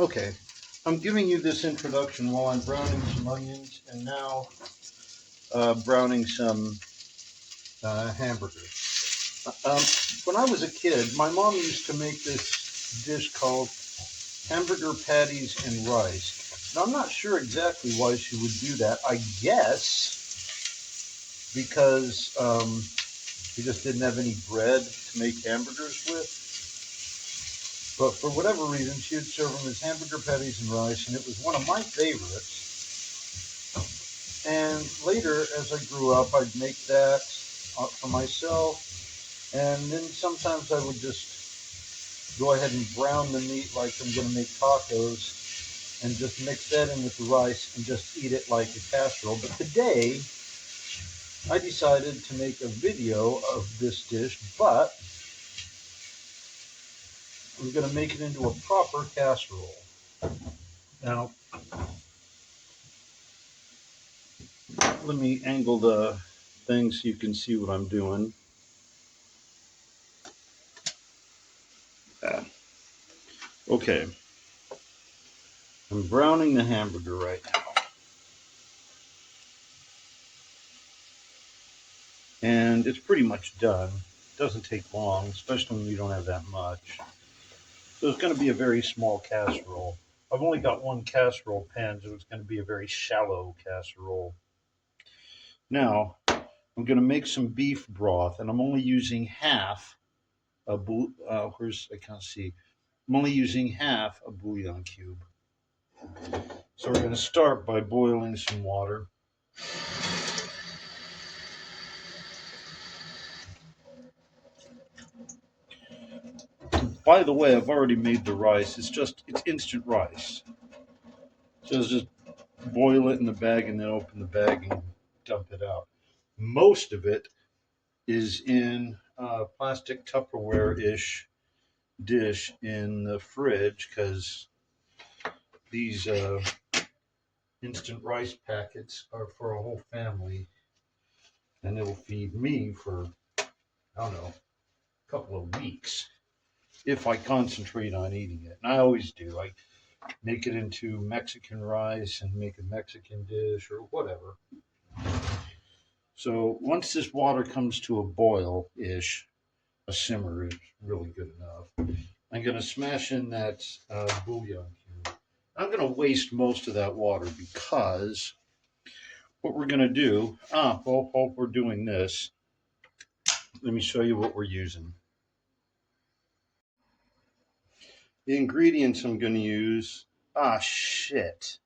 Okay, I'm giving you this introduction while I'm browning some onions and now browning some hamburgers. When I was a kid, my mom used to make this dish called hamburger patties and rice. Now, I'm not sure exactly why she would do that. I guess because she just didn't have any bread to make hamburgers with. But for whatever reason, she would serve them as hamburger patties and rice, and it was one of my favorites. And later, as I grew up, I'd make that for myself. And then sometimes I would just go ahead and brown the meat like I'm going to make tacos and just mix that in with the rice and just eat it like a casserole. But today, I decided to make a video of this dish, but I'm going to make it into a proper casserole. Now, let me angle the thing so you can see what I'm doing. Okay, I'm browning the hamburger right now. And it's pretty much done. It doesn't take long, especially when you don't have that much. So it's going to be a very small casserole. I've only got one casserole pan, so it's going to be a very shallow casserole. Now, I'm going to make some beef broth, and I'm only using half a I can't see. I'm only using half a bouillon cube. So we're going to start by boiling some water. By the way, I've already made the rice. It's instant rice. So it's just boil it in the bag and then open the bag and dump it out. Most of it is in a plastic Tupperware-ish dish in the fridge because these instant rice packets are for a whole family and it'll feed me for, I don't know, a couple of weeks if I concentrate on eating it. And I always do. I make it into Mexican rice and make a Mexican dish or whatever. So once this water comes to a boil-ish, a simmer is really good enough. I'm going to smash in that bouillon cube. I'm going to waste most of that water because what we're going to do, while we're doing this, let me show you what we're using. The ingredients I'm going to use, shit.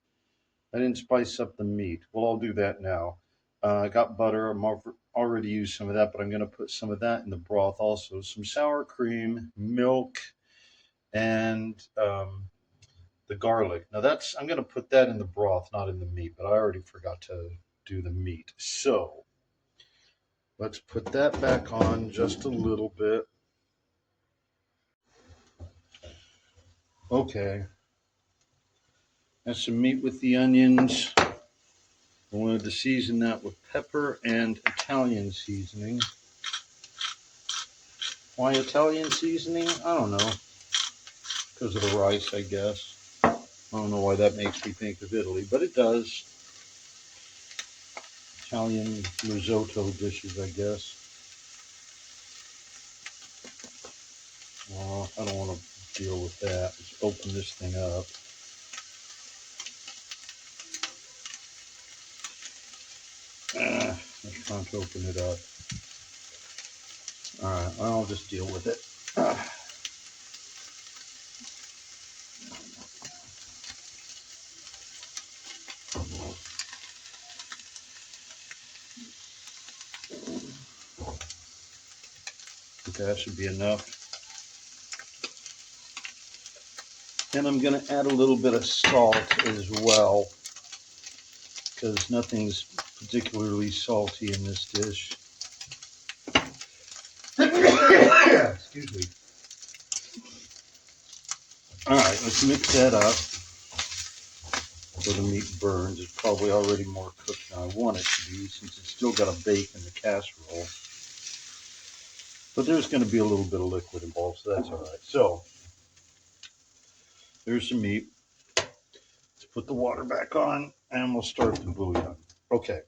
I didn't spice up the meat. Well, I'll do that now. I got butter. I'm already used some of that, but I'm going to put some of that in the broth also. Some sour cream, milk, and the garlic. Now I'm going to put that in the broth, not in the meat, but I already forgot to do the meat. So let's put that back on just a little bit. Okay. That's some meat with the onions. I wanted to season that with pepper and Italian seasoning. Why Italian seasoning? I don't know. Because of the rice, I guess. I don't know why that makes me think of Italy, but it does. Italian risotto dishes, I guess. Well, I don't want to deal with that. Let's open this thing up. I'm trying to open it up. Alright, I'll just deal with it. Okay, that should be enough. And I'm going to add a little bit of salt as well, because nothing's particularly salty in this dish. Excuse me. Alright, let's mix that up so the meat burns. It's probably already more cooked than I want it to be since it's still got a bake in the casserole. But there's going to be a little bit of liquid involved, so that's alright. So, there's some meat. put the water back on, and we'll start the bouillon. Okay.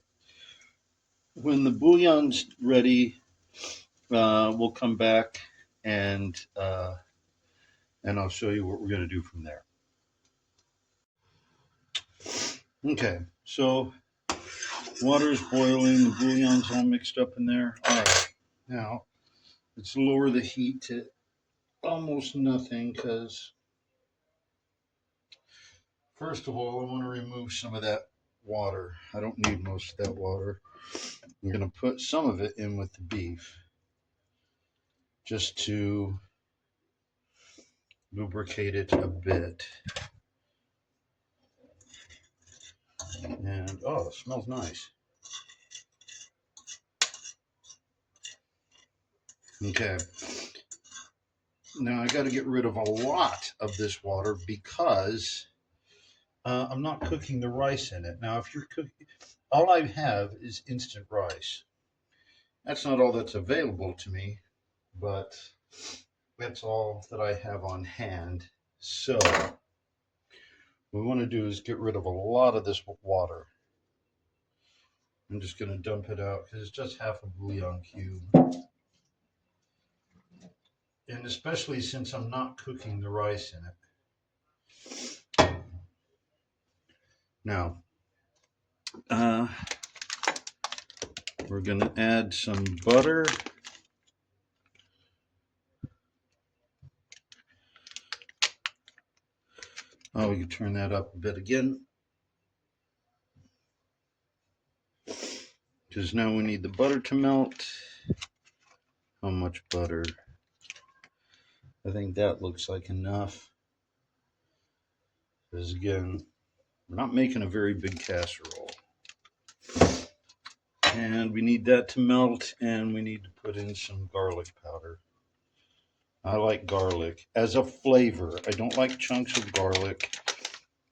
When the bouillon's ready, we'll come back and I'll show you what we're going to do from there. Okay, so water's boiling, the bouillon's all mixed up in there. All right, now let's lower the heat to almost nothing because first of all, I want to remove some of that water. I don't need most of that water. I'm going to put some of it in with the beef just to lubricate it a bit. And oh, it smells nice. Okay. Now I got to get rid of a lot of this water because I'm not cooking the rice in it. Now, if you're cooking, all I have is instant rice. That's not all that's available to me, but that's all that I have on hand. So what we want to do is get rid of a lot of this water. I'm just going to dump it out because it's just half a bouillon cube. And especially since I'm not cooking the rice in it. Now, we're going to add some butter. Oh, we can turn that up a bit again. Because now we need the butter to melt. How much butter? I think that looks like enough. Because again, we're not making a very big casserole. And we need that to melt, and we need to put in some garlic powder. I like garlic as a flavor. I don't like chunks of garlic.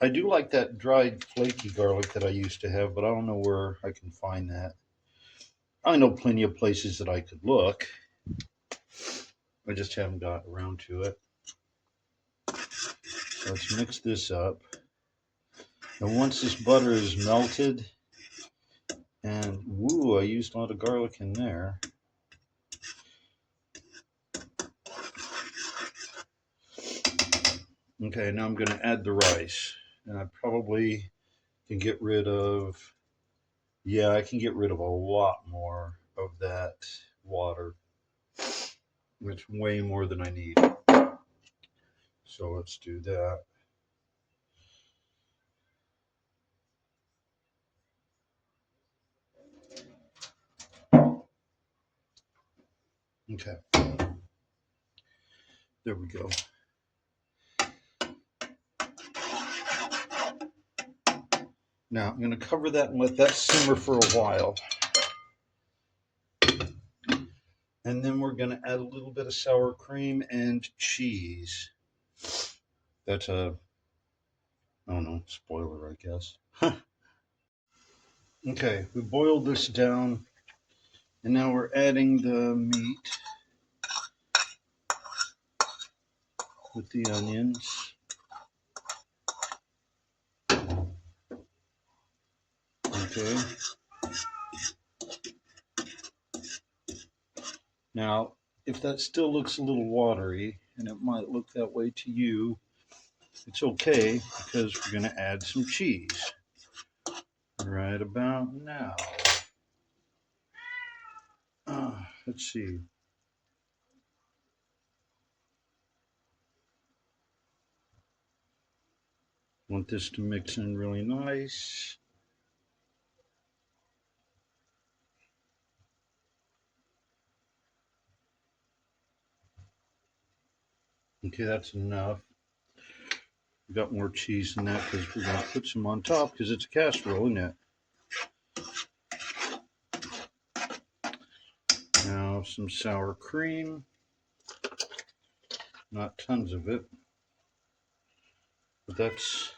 I do like that dried flaky garlic that I used to have, but I don't know where I can find that. I know plenty of places that I could look. I just haven't got around to it. So let's mix this up. And once this butter is melted, and woo, I used a lot of garlic in there. Okay, now I'm going to add the rice. And I probably can get rid of, yeah, I can get rid of a lot more of that water. It's way more than I need. So let's do that. Okay. There we go. Now I'm going to cover that and let that simmer for a while. And then we're going to add a little bit of sour cream and cheese. That's a, I don't know, spoiler, I guess. Okay, we boiled this down, and now we're adding the meat with the onions. Okay. Now, if that still looks a little watery, and it might look that way to you, it's okay because we're going to add some cheese right about now. Let's see. Want this to mix in really nice. Okay, that's enough. We got more cheese than that because we're going to put some on top because it's a casserole, isn't it? Now some sour cream. Not tons of it, but there's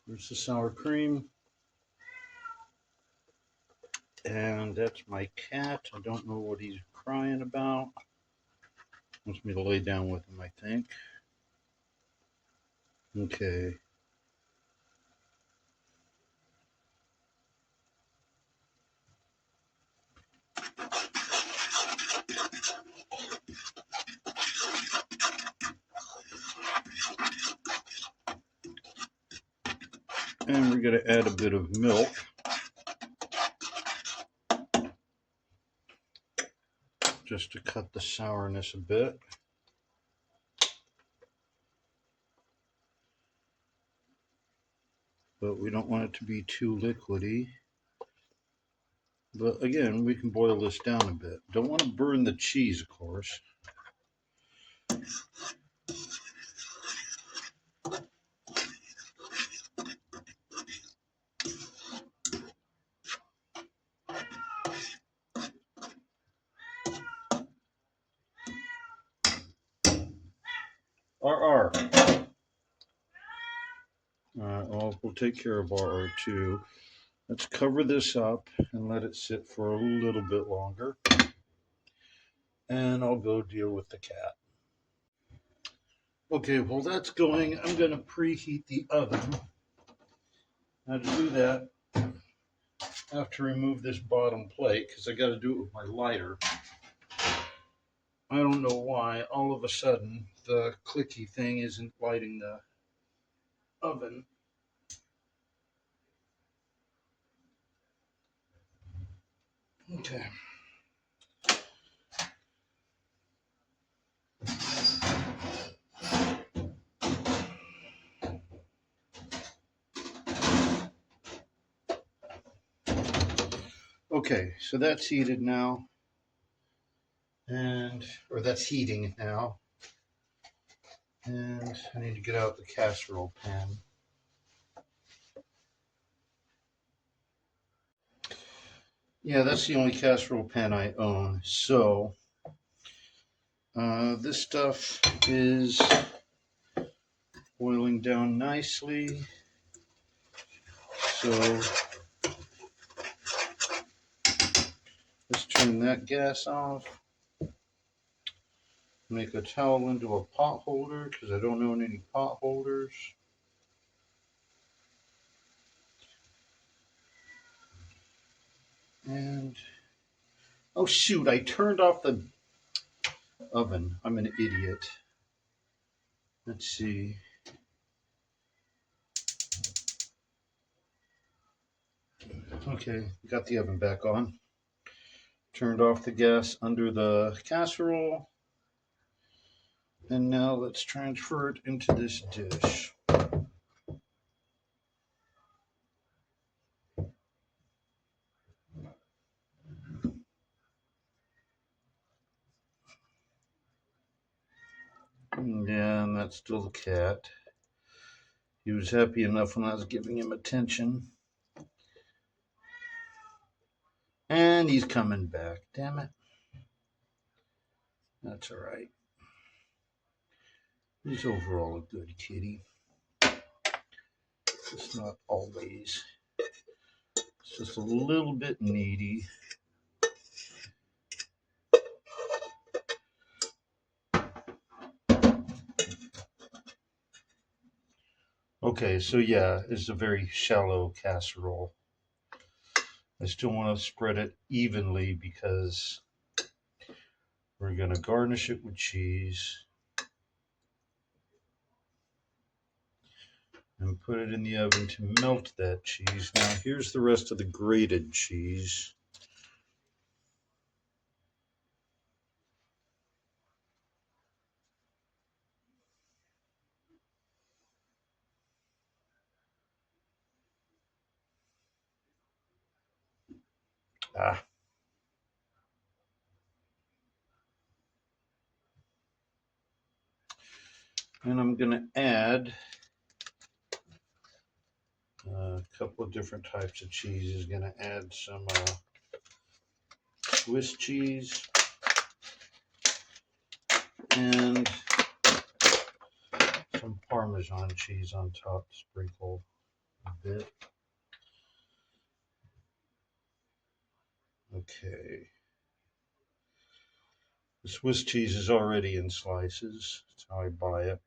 the sour cream. And that's my cat. I don't know what he's crying about. Wants me to lay down with him, I think. Okay. And we're going to add a bit of milk. Just to cut the sourness a bit. But we don't want it to be too liquidy. But again, we can boil this down a bit. Don't want to burn the cheese, of course. RR. Well, we'll take care of RR2. Let's cover this up and let it sit for a little bit longer. And I'll go deal with the cat. Okay, while that's going, I'm going to preheat the oven. Now to do that, I have to remove this bottom plate because I got to do it with my lighter. I don't know why, all of a sudden, the clicky thing isn't lighting the oven. Okay. Okay, so that's heated now. Or that's heating now. And I need to get out the casserole pan. Yeah, that's the only casserole pan I own. So, this stuff is boiling down nicely. So, let's turn that gas off. Make a towel into a pot holder because I don't own any pot holders. And, oh shoot, I turned off the oven. I'm an idiot. Let's see. Okay, got the oven back on. Turned off the gas under the casserole. And now let's transfer it into this dish. Yeah, and that's still the cat. He was happy enough when I was giving him attention. And he's coming back. Damn it. That's all right. He's overall a good kitty. It's not always. It's just a little bit needy. Okay, so yeah, it's a very shallow casserole. I still want to spread it evenly because we're going to garnish it with cheese and put it in the oven to melt that cheese. Now here's the rest of the grated cheese. And I'm going to add a couple of different types of cheese. Going to add some Swiss cheese and some Parmesan cheese on top, sprinkled a bit. Okay. The Swiss cheese is already in slices. That's how I buy it.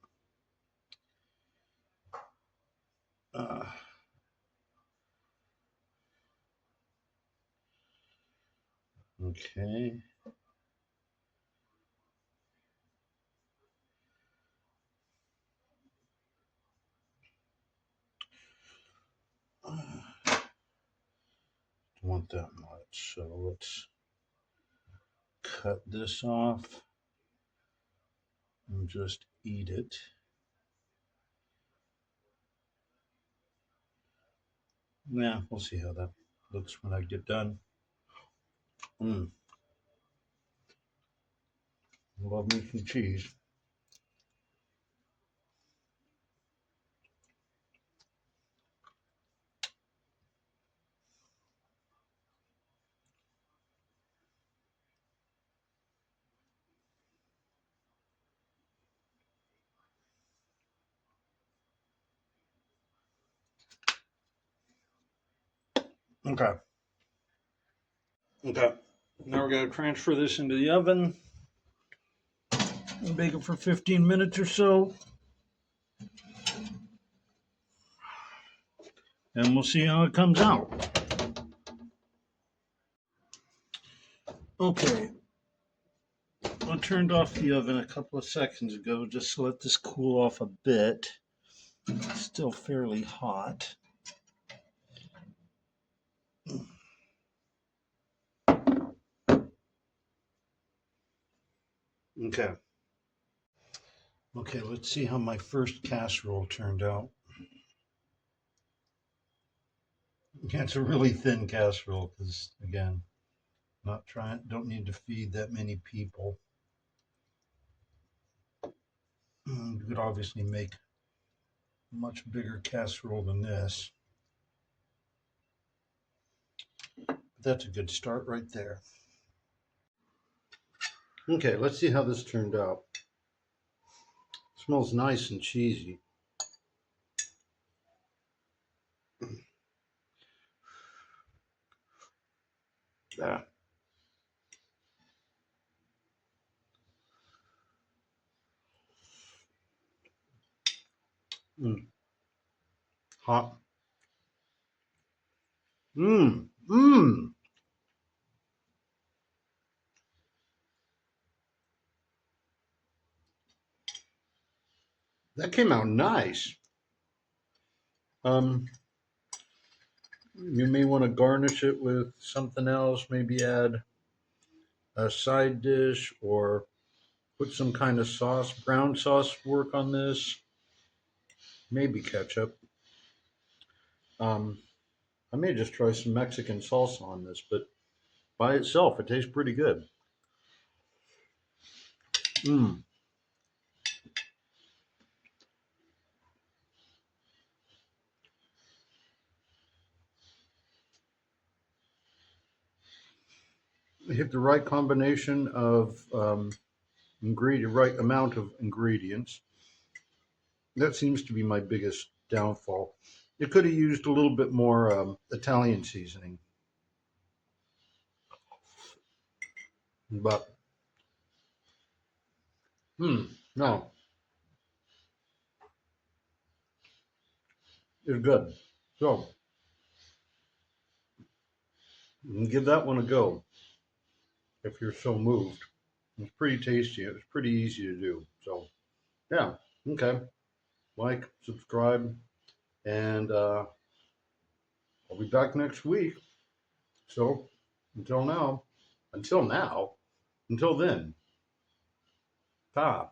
Okay. want that much. So let's cut this off and just eat it. Yeah, we'll see how that looks when I get done. Love me some cheese. Okay. Okay. Now we're going to transfer this into the oven and bake it for 15 minutes or so. And we'll see how it comes out. Okay. I turned off the oven a couple of seconds ago just to let this cool off a bit. It's still fairly hot. Okay. Okay, let's see how my first casserole turned out. Yeah, it's a really thin casserole because, again, don't need to feed that many people. You could obviously make a much bigger casserole than this. But that's a good start right there. Okay, let's see how this turned out. It smells nice and cheesy. Yeah. Hot. Mmm. Mmm. That came out nice. Um, you may want to garnish it with something else. Maybe add a side dish or put some kind of sauce. Brown sauce work on this. Maybe ketchup. Um, I may just try some Mexican salsa on this, but by itself, it tastes pretty good. Mmm. Hit the right combination of right amount of ingredients. That seems to be my biggest downfall. It could have used a little bit more Italian seasoning, but no, it's good. So give that one a go if you're so moved. It's pretty tasty. It's pretty easy to do. So yeah, okay. Like, subscribe, and I'll be back next week. So until now, until then, ta.